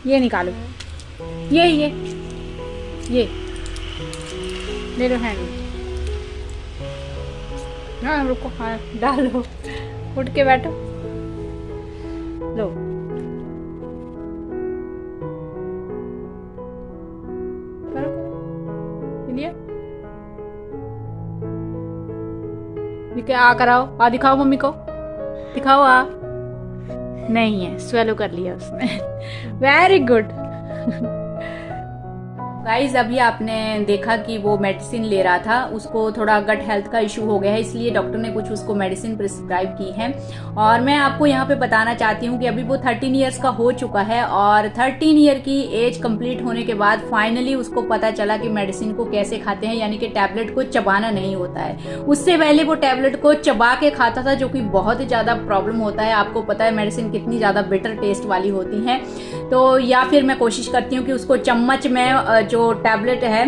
ये निकालो, ये ले लो हैंड। हाँ रुको, हाँ डालो, उठ के बैठो, लो करो, लिया क्या आ कराओ, आ दिखाओ मम्मी को, दिखाओ आ, नहीं है, स्वेलो कर लिया उसने। Very good. गाइज अभी आपने देखा कि वो मेडिसिन ले रहा था, उसको थोड़ा गट हेल्थ का इशू हो गया है, इसलिए डॉक्टर ने कुछ उसको मेडिसिन प्रिस्क्राइब की है। और मैं आपको यहाँ पे बताना चाहती हूँ कि अभी वो 13 ईयर्स का हो चुका है और 13 ईयर की एज कंप्लीट होने के बाद फाइनली उसको पता चला कि मेडिसिन को कैसे खाते हैं, यानी कि टैबलेट को चबाना नहीं होता है। उससे पहले वो टैबलेट को चबा के खाता था, जो कि बहुत ही ज्यादा प्रॉब्लम होता है। आपको पता है मेडिसिन कितनी ज्यादा बिटर टेस्ट वाली होती है। तो या फिर मैं कोशिश करती हूँ कि उसको चम्मच में जो टैबलेट है,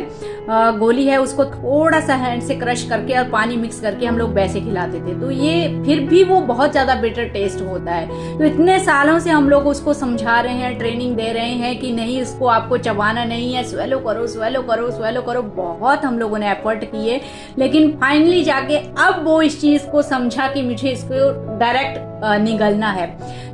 गोली है, उसको थोड़ा सा हैंड से क्रश करके और पानी मिक्स करके हम लोग वैसे खिलाते थे, तो ये फिर भी वो बहुत ज्यादा बिटर टेस्ट होता है। तो इतने सालों से हम लोग उसको समझा रहे हैं, ट्रेनिंग दे रहे हैं कि नहीं, इसको आपको चबाना नहीं है, स्वेलो करो स्वेलो करो स्वेलो करो, बहुत हम लोगों ने एफर्ट किए, लेकिन फाइनली जाके अब वो इस चीज को समझा कि मुझे इसको डायरेक्ट निगलना है।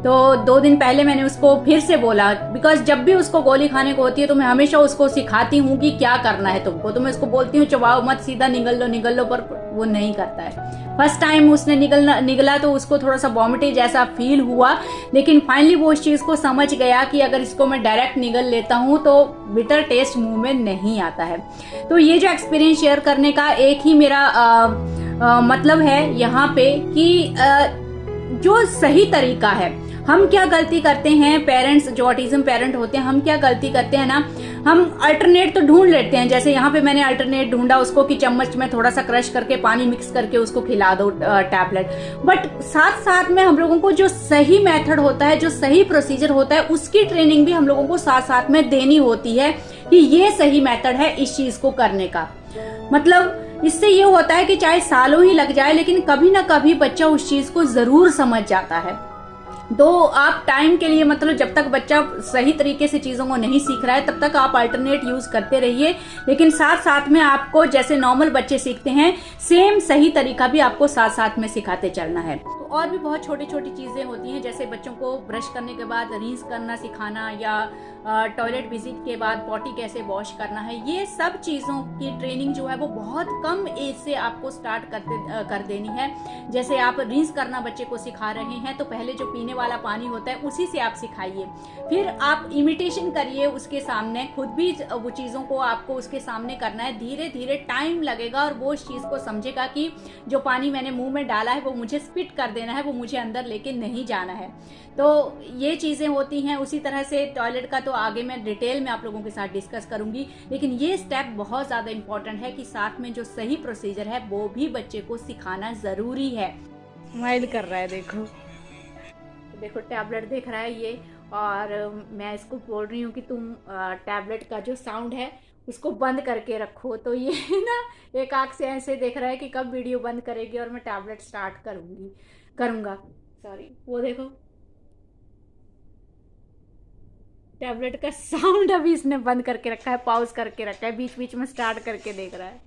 तो 2 दिन पहले मैंने उसको फिर से बोला, बिकॉज जब भी उसको गोली खाने को होती है तो मैं हमेशा उसको सिखाती हूँ कि क्या करना है तुमको, तो मैं उसको बोलती हूँ चबाओ मत, सीधा निगल लो, पर वो नहीं करता है। फर्स्ट टाइम उसने निगला तो उसको थोड़ा सा वॉमिटिंग जैसा फील हुआ, लेकिन फाइनली वो इस चीज को समझ गया कि अगर इसको मैं डायरेक्ट निगल लेता हूँ तो बिटर टेस्ट मुंह में नहीं आता है। तो ये जो एक्सपीरियंस शेयर करने का एक ही मेरा मतलब है यहाँ पे कि जो सही तरीका है, हम क्या गलती करते हैं पेरेंट्स, जो ऑटिज्म पेरेंट होते हैं, हम क्या गलती करते हैं ना, हम अल्टरनेट तो ढूंढ लेते हैं। जैसे यहाँ पे मैंने अल्टरनेट ढूंढा उसको कि चम्मच में थोड़ा सा क्रश करके पानी मिक्स करके उसको खिला दो टैबलेट, बट साथ साथ में हम लोगों को जो सही मेथड होता है, जो सही प्रोसीजर होता है, उसकी ट्रेनिंग भी हम लोगों को साथ साथ में देनी होती है कि ये सही मेथड है इस चीज को करने का। मतलब इससे ये होता है कि चाहे सालों ही लग जाए, लेकिन कभी ना कभी बच्चा उस चीज को जरूर समझ जाता है। तो आप टाइम के लिए, मतलब जब तक बच्चा सही तरीके से चीजों को नहीं सीख रहा है तब तक आप अल्टरनेट यूज करते रहिए, लेकिन साथ साथ में आपको जैसे नॉर्मल बच्चे सीखते हैं सेम सही तरीका भी आपको साथ साथ में सिखाते चलना है। तो और भी बहुत छोटी छोटी चीजें होती हैं, जैसे बच्चों को ब्रश करने के बाद रींस करना सिखाना, या टॉयलेट विजिट के बाद पॉटी कैसे वॉश करना है, ये सब चीजों की ट्रेनिंग जो है वो बहुत कम एज से आपको स्टार्ट कर देनी है। जैसे आप रींस करना बच्चे को सिखा रहे हैं तो पहले जो पीने वाला पानी होता है उसी से आप सिखाइए, फिर आप इमिटेशन करिए उसके सामने, खुद भी वो चीजों को आपको उसके सामने करना है। धीरे धीरे टाइम लगेगा और वो इस चीज को समझेगा कि जो पानी मैंने मुंह में डाला है वो मुझे स्पिट कर देना है, वो मुझे अंदर लेके नहीं जाना है। तो ये चीजें होती हैं। उसी तरह से टॉयलेट का तो आगे मैं डिटेल में आप लोगों के साथ डिस्कस करूंगी, लेकिन ये स्टेप बहुत ज्यादा इंपॉर्टेंट है कि साथ में जो सही प्रोसीजर है वो भी बच्चे को सिखाना जरूरी है। स्माइल कर रहा है, देखो देखो टैबलेट देख रहा है ये, और मैं इसको बोल रही हूँ कि तुम टैबलेट का जो साउंड है उसको बंद करके रखो। तो ये ना एक आंख से ऐसे देख रहा है कि कब वीडियो बंद करेगी और मैं टैबलेट स्टार्ट करूंगा। सॉरी, वो देखो टैबलेट का साउंड अभी इसने बंद करके रखा है, पॉज करके रखा है, बीच बीच में स्टार्ट करके देख रहा है।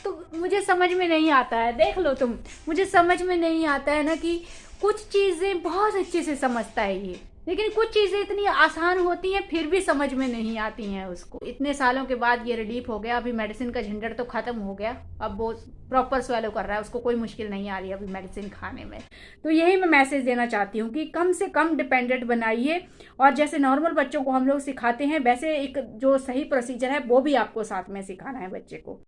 तो मुझे समझ में नहीं आता है, देख लो तुम, मुझे समझ में नहीं आता है ना कि कुछ चीजें बहुत अच्छे से समझता है ये, लेकिन कुछ चीजें इतनी आसान होती हैं फिर भी समझ में नहीं आती हैं उसको। इतने सालों के बाद ये रिलीफ हो गया, अभी मेडिसिन का झंझट तो खत्म हो गया, अब वो प्रॉपर स्वेलो कर रहा है, उसको कोई मुश्किल नहीं आ रही है अभी मेडिसिन खाने में। तो यही मैं मैसेज देना चाहती हूँ कि कम से कम डिपेंडेंट बनाइए, और जैसे नॉर्मल बच्चों को हम लोग सिखाते हैं वैसे एक जो सही प्रोसीजर है वो भी आपको साथ में सिखाना है बच्चे को।